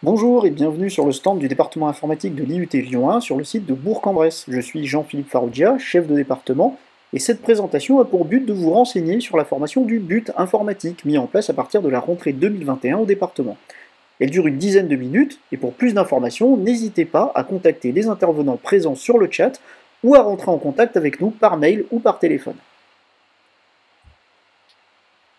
Bonjour et bienvenue sur le stand du département informatique de l'IUT Lyon 1 sur le site de Bourg-en-Bresse. Je suis Jean-Philippe Farrugia, chef de département, et cette présentation a pour but de vous renseigner sur la formation du BUT informatique mis en place à partir de la rentrée 2021 au département. Elle dure une dizaine de minutes et pour plus d'informations, n'hésitez pas à contacter les intervenants présents sur le chat ou à rentrer en contact avec nous par mail ou par téléphone.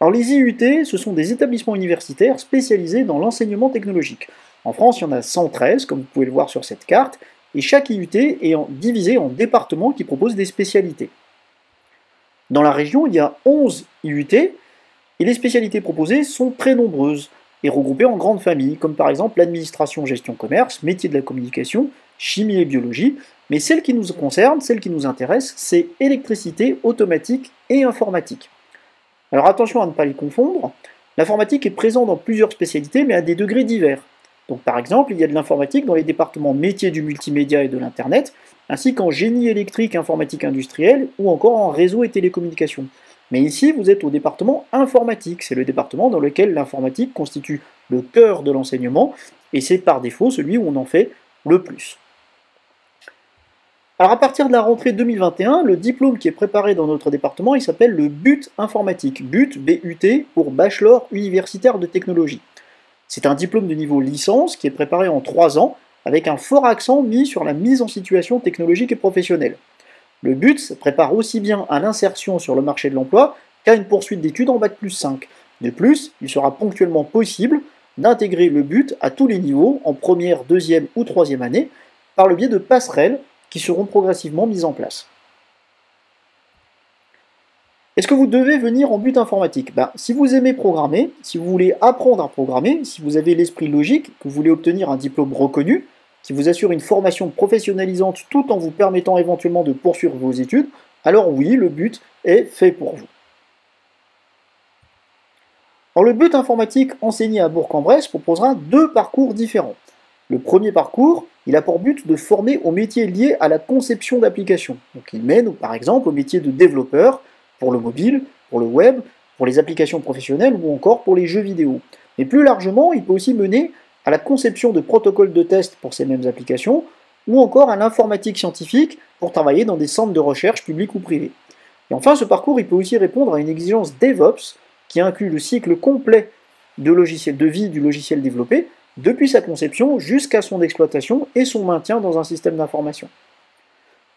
Alors les IUT, ce sont des établissements universitaires spécialisés dans l'enseignement technologique. En France, il y en a 113, comme vous pouvez le voir sur cette carte, et chaque IUT est divisé en départements qui proposent des spécialités. Dans la région, il y a 11 IUT, et les spécialités proposées sont très nombreuses, et regroupées en grandes familles, comme par exemple l'administration, gestion, commerce, métier de la communication, chimie et biologie, mais celle qui nous concerne, celle qui nous intéresse, c'est électricité, automatique et informatique. Alors attention à ne pas les confondre, l'informatique est présente dans plusieurs spécialités mais à des degrés divers. Donc par exemple, il y a de l'informatique dans les départements métiers du multimédia et de l'internet, ainsi qu'en génie électrique, informatique industrielle ou encore en réseau et télécommunications. Mais ici, vous êtes au département informatique, c'est le département dans lequel l'informatique constitue le cœur de l'enseignement et c'est par défaut celui où on en fait le plus. Alors à partir de la rentrée 2021, le diplôme qui est préparé dans notre département, il s'appelle le BUT informatique. BUT, B-U-T, pour Bachelor universitaire de technologie. C'est un diplôme de niveau licence qui est préparé en 3 ans, avec un fort accent mis sur la mise en situation technologique et professionnelle. Le BUT se prépare aussi bien à l'insertion sur le marché de l'emploi qu'à une poursuite d'études en Bac+5. De plus, il sera ponctuellement possible d'intégrer le BUT à tous les niveaux, en première, deuxième ou troisième année, par le biais de passerelles qui seront progressivement mises en place. Est-ce que vous devez venir en but informatique? Si vous aimez programmer, si vous voulez apprendre à programmer, si vous avez l'esprit logique, que vous voulez obtenir un diplôme reconnu, qui vous assure une formation professionnalisante tout en vous permettant éventuellement de poursuivre vos études, alors oui, le but est fait pour vous. Alors, le but informatique enseigné à Bourg-en-Bresse proposera 2 parcours différents. Le premier parcours, il a pour but de former aux métiers liés à la conception d'applications. Donc il mène par exemple au métier de développeur pour le mobile, pour le web, pour les applications professionnelles ou encore pour les jeux vidéo. Mais plus largement, il peut aussi mener à la conception de protocoles de test pour ces mêmes applications ou encore à l'informatique scientifique pour travailler dans des centres de recherche publics ou privés. Et enfin, ce parcours, il peut aussi répondre à une exigence DevOps qui inclut le cycle complet de vie du logiciel développé, depuis sa conception jusqu'à son exploitation et son maintien dans un système d'information.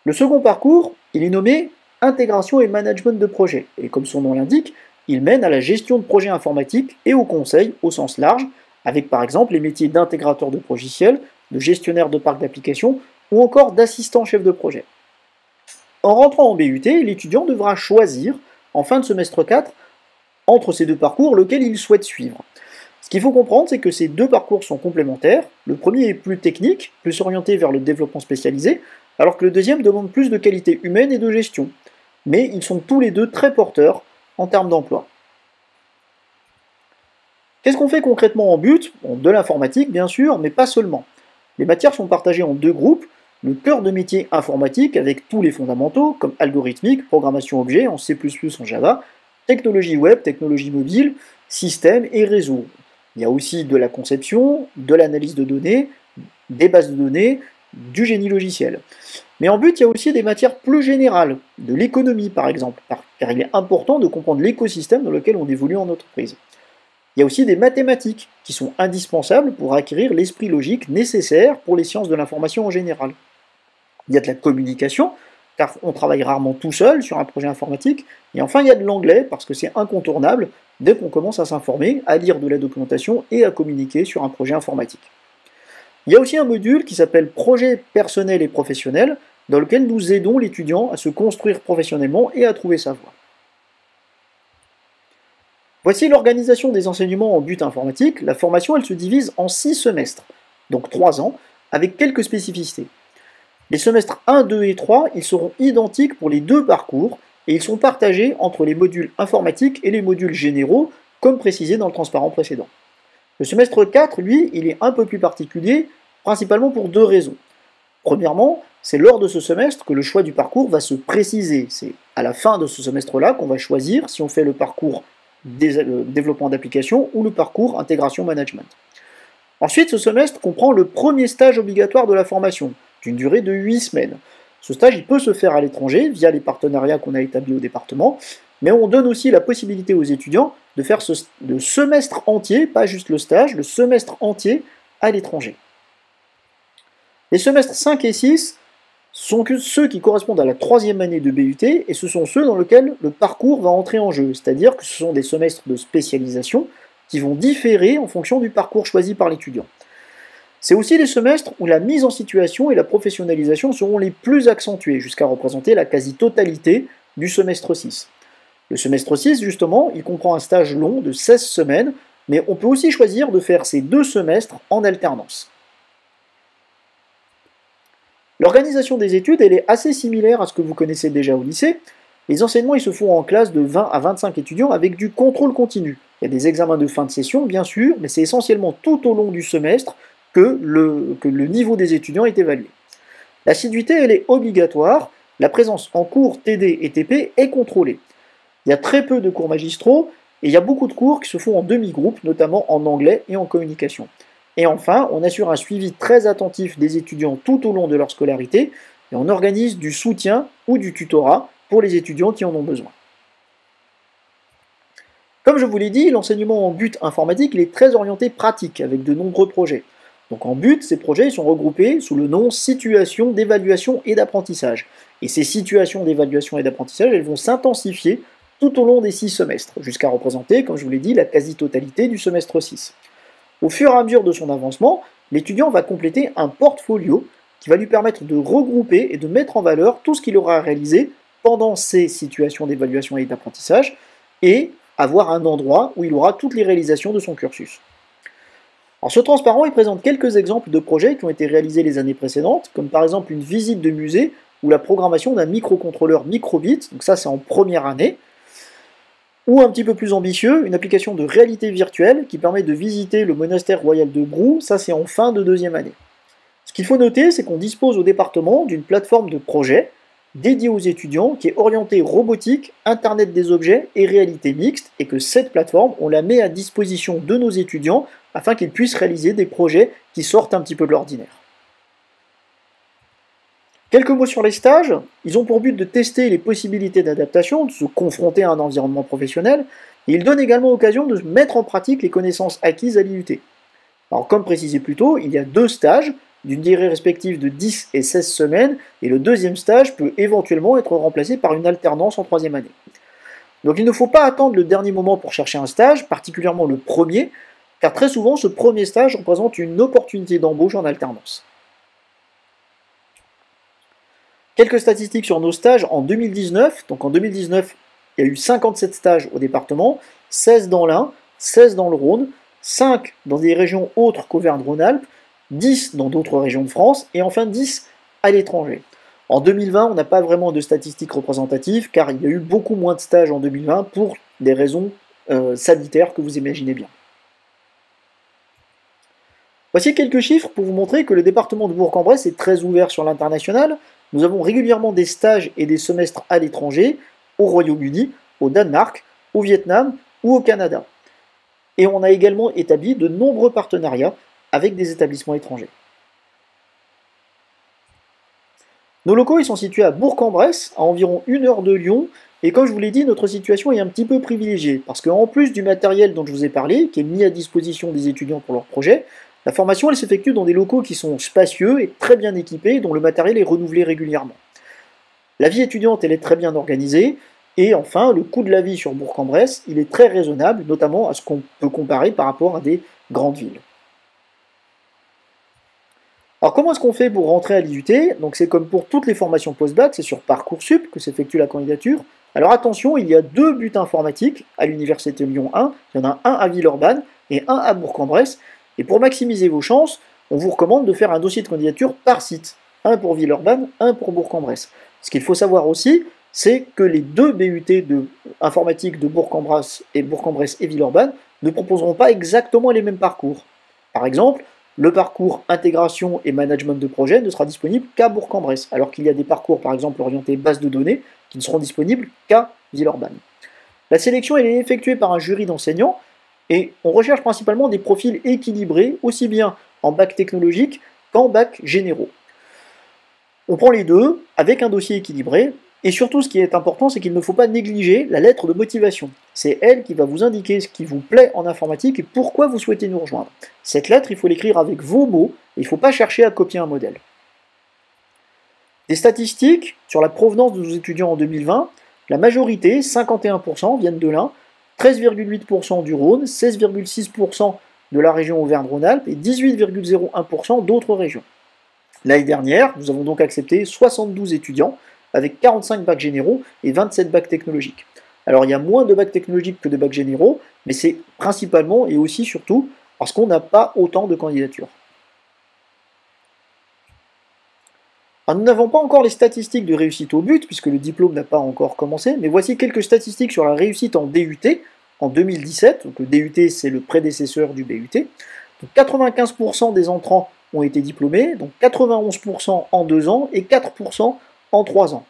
Le second parcours, il est nommé intégration et management de projet, et comme son nom l'indique, il mène à la gestion de projets informatiques et au conseil au sens large, avec par exemple les métiers d'intégrateur de logiciels, de gestionnaire de parc d'applications ou encore d'assistant chef de projet. En rentrant en BUT, l'étudiant devra choisir, en fin de semestre 4, entre ces 2 parcours, lequel il souhaite suivre. Ce qu'il faut comprendre, c'est que ces 2 parcours sont complémentaires. Le premier est plus technique, plus orienté vers le développement spécialisé, alors que le deuxième demande plus de qualité humaine et de gestion. Mais ils sont tous les 2 très porteurs en termes d'emploi. Qu'est-ce qu'on fait concrètement en but? De l'informatique, bien sûr, mais pas seulement. Les matières sont partagées en 2 groupes. Le cœur de métier informatique, avec tous les fondamentaux, comme algorithmique, programmation objet en C++ en Java, technologie web, technologie mobile, système et réseau. Il y a aussi de la conception, de l'analyse de données, des bases de données, du génie logiciel. Mais en but, il y a aussi des matières plus générales, de l'économie par exemple, car il est important de comprendre l'écosystème dans lequel on évolue en entreprise. Il y a aussi des mathématiques, qui sont indispensables pour acquérir l'esprit logique nécessaire pour les sciences de l'information en général. Il y a de la communication, car on travaille rarement tout seul sur un projet informatique. Et enfin, il y a de l'anglais, parce que c'est incontournable dès qu'on commence à s'informer, à lire de la documentation et à communiquer sur un projet informatique. Il y a aussi un module qui s'appelle Projet personnel et professionnel, dans lequel nous aidons l'étudiant à se construire professionnellement et à trouver sa voie. Voici l'organisation des enseignements en but informatique. La formation, elle se divise en 6 semestres, donc 3 ans, avec quelques spécificités. Les semestres 1, 2 et 3, ils seront identiques pour les 2 parcours, et ils sont partagés entre les modules informatiques et les modules généraux, comme précisé dans le transparent précédent. Le semestre 4, lui, il est un peu plus particulier, principalement pour 2 raisons. Premièrement, c'est lors de ce semestre que le choix du parcours va se préciser. C'est à la fin de ce semestre-là qu'on va choisir si on fait le parcours développement d'application ou le parcours intégration management. Ensuite, ce semestre comprend le premier stage obligatoire de la formation, d'une durée de 8 semaines. Ce stage, il peut se faire à l'étranger, via les partenariats qu'on a établis au département, mais on donne aussi la possibilité aux étudiants de faire le semestre entier, pas juste le stage, le semestre entier à l'étranger. Les semestres 5 et 6 sont ceux qui correspondent à la troisième année de BUT, et ce sont ceux dans lesquels le parcours va entrer en jeu, c'est-à-dire que ce sont des semestres de spécialisation qui vont différer en fonction du parcours choisi par l'étudiant. C'est aussi les semestres où la mise en situation et la professionnalisation seront les plus accentuées, jusqu'à représenter la quasi-totalité du semestre 6. Le semestre 6, justement, il comprend un stage long de 16 semaines, mais on peut aussi choisir de faire ces 2 semestres en alternance. L'organisation des études, elle est assez similaire à ce que vous connaissez déjà au lycée. Les enseignements ils se font en classe de 20 à 25 étudiants avec du contrôle continu. Il y a des examens de fin de session, bien sûr, mais c'est essentiellement tout au long du semestre que le niveau des étudiants est évalué. L'assiduité, elle est obligatoire. La présence en cours TD et TP est contrôlée. Il y a très peu de cours magistraux et il y a beaucoup de cours qui se font en demi-groupe, notamment en anglais et en communication. Et enfin, on assure un suivi très attentif des étudiants tout au long de leur scolarité et on organise du soutien ou du tutorat pour les étudiants qui en ont besoin. Comme je vous l'ai dit, l'enseignement en but informatique il est très orienté pratique avec de nombreux projets. Donc en but, ces projets sont regroupés sous le nom situation d'évaluation et d'apprentissage. Et ces situations d'évaluation et d'apprentissage, elles vont s'intensifier tout au long des 6 semestres, jusqu'à représenter, comme je vous l'ai dit, la quasi-totalité du semestre 6. Au fur et à mesure de son avancement, l'étudiant va compléter un portfolio qui va lui permettre de regrouper et de mettre en valeur tout ce qu'il aura réalisé pendant ces situations d'évaluation et d'apprentissage et avoir un endroit où il aura toutes les réalisations de son cursus. Alors ce transparent, il présente quelques exemples de projets qui ont été réalisés les années précédentes, comme par exemple une visite de musée ou la programmation d'un microcontrôleur microbit, donc ça c'est en première année, ou un petit peu plus ambitieux, une application de réalité virtuelle qui permet de visiter le monastère royal de Brou, ça c'est en fin de deuxième année. Ce qu'il faut noter, c'est qu'on dispose au département d'une plateforme de projet dédiée aux étudiants qui est orientée robotique, Internet des objets et réalité mixte, et que cette plateforme, on la met à disposition de nos étudiants afin qu'ils puissent réaliser des projets qui sortent un petit peu de l'ordinaire. Quelques mots sur les stages. Ils ont pour but de tester les possibilités d'adaptation, de se confronter à un environnement professionnel, et ils donnent également l'occasion de mettre en pratique les connaissances acquises à l'IUT. Alors comme précisé plus tôt, il y a 2 stages, d'une durée respective de 10 et 16 semaines, et le deuxième stage peut éventuellement être remplacé par une alternance en troisième année. Donc il ne faut pas attendre le dernier moment pour chercher un stage, particulièrement le premier, car très souvent ce premier stage représente une opportunité d'embauche en alternance. Quelques statistiques sur nos stages en 2019. Donc en 2019, il y a eu 57 stages au département, 16 dans l'Ain, 16 dans le Rhône, 5 dans des régions autres qu'Auvergne-Rhône-Alpes, 10 dans d'autres régions de France, et enfin 10 à l'étranger. En 2020, on n'a pas vraiment de statistiques représentatives, car il y a eu beaucoup moins de stages en 2020 pour des raisons sanitaires que vous imaginez bien. Voici quelques chiffres pour vous montrer que le département de Bourg-en-Bresse est très ouvert sur l'international. Nous avons régulièrement des stages et des semestres à l'étranger, au Royaume-Uni, au Danemark, au Vietnam ou au Canada. Et on a également établi de nombreux partenariats avec des établissements étrangers. Nos locaux ils sont situés à Bourg-en-Bresse, à environ 1 heure de Lyon, et comme je vous l'ai dit, notre situation est un petit peu privilégiée, parce qu'en plus du matériel dont je vous ai parlé, qui est mis à disposition des étudiants pour leurs projets, la formation elle s'effectue dans des locaux qui sont spacieux et très bien équipés, dont le matériel est renouvelé régulièrement. La vie étudiante elle est très bien organisée, et enfin le coût de la vie sur Bourg-en-Bresse il est très raisonnable, notamment à ce qu'on peut comparer par rapport à des grandes villes. Alors comment est-ce qu'on fait pour rentrer à l'IUT? Donc c'est comme pour toutes les formations post-bac, c'est sur Parcoursup que s'effectue la candidature. Alors attention, il y a 2 buts informatiques à l'Université Lyon 1, il y en a un à Villeurbanne et un à Bourg-en-Bresse. Et pour maximiser vos chances, on vous recommande de faire un dossier de candidature par site. Un pour Villeurbanne, un pour Bourg-en-Bresse. Ce qu'il faut savoir aussi, c'est que les 2 BUT de informatique de Bourg-en-Bresse et Villeurbanne ne proposeront pas exactement les mêmes parcours. Par exemple, le parcours intégration et management de projet ne sera disponible qu'à Bourg-en-Bresse, alors qu'il y a des parcours par exemple orientés base de données qui ne seront disponibles qu'à Villeurbanne. La sélection elle est effectuée par un jury d'enseignants Et on recherche principalement des profils équilibrés, aussi bien en bac technologique qu'en bac généraux. On prend les deux avec un dossier équilibré, et surtout ce qui est important, c'est qu'il ne faut pas négliger la lettre de motivation. C'est elle qui va vous indiquer ce qui vous plaît en informatique et pourquoi vous souhaitez nous rejoindre. Cette lettre, il faut l'écrire avec vos mots, et il ne faut pas chercher à copier un modèle. Des statistiques sur la provenance de nos étudiants en 2020, la majorité, 51%, viennent de l'Ain, 13,8% du Rhône, 16,6% de la région Auvergne-Rhône-Alpes et 18,01% d'autres régions. L'année dernière, nous avons donc accepté 72 étudiants avec 45 bacs généraux et 27 bacs technologiques. Alors il y a moins de bacs technologiques que de bacs généraux, mais c'est principalement et aussi surtout parce qu'on n'a pas autant de candidatures. Alors, nous n'avons pas encore les statistiques de réussite au but, puisque le diplôme n'a pas encore commencé, mais voici quelques statistiques sur la réussite en DUT en 2017. Donc le DUT, c'est le prédécesseur du BUT. Donc 95% des entrants ont été diplômés, donc 91% en 2 ans et 4% en 3 ans.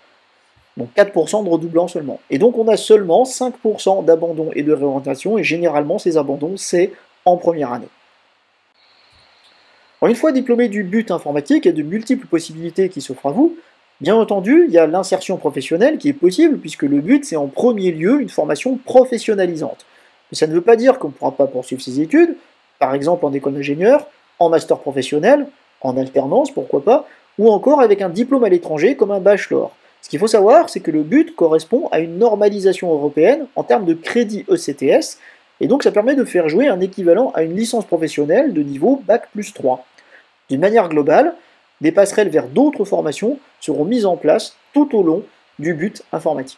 Donc 4% de redoublants seulement. Et donc on a seulement 5% d'abandon et de réorientation, et généralement ces abandons, c'est en première année. Alors, une fois diplômé du but informatique, il y a de multiples possibilités qui s'offrent à vous. Bien entendu, il y a l'insertion professionnelle qui est possible, puisque le but, c'est en premier lieu une formation professionnalisante. Mais ça ne veut pas dire qu'on ne pourra pas poursuivre ses études, par exemple en école d'ingénieur, en master professionnel, en alternance, pourquoi pas, ou encore avec un diplôme à l'étranger comme un bachelor. Ce qu'il faut savoir, c'est que le but correspond à une normalisation européenne en termes de crédit ECTS, et donc ça permet de faire jouer un équivalent à une licence professionnelle de niveau Bac+3. D'une manière globale, des passerelles vers d'autres formations seront mises en place tout au long du but informatique.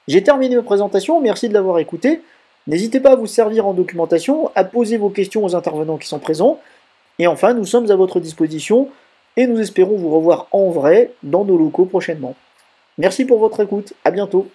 J'ai terminé ma présentation, merci de l'avoir écouté. N'hésitez pas à vous servir en documentation, à poser vos questions aux intervenants qui sont présents. Et enfin, nous sommes à votre disposition et nous espérons vous revoir en vrai dans nos locaux prochainement. Merci pour votre écoute, à bientôt.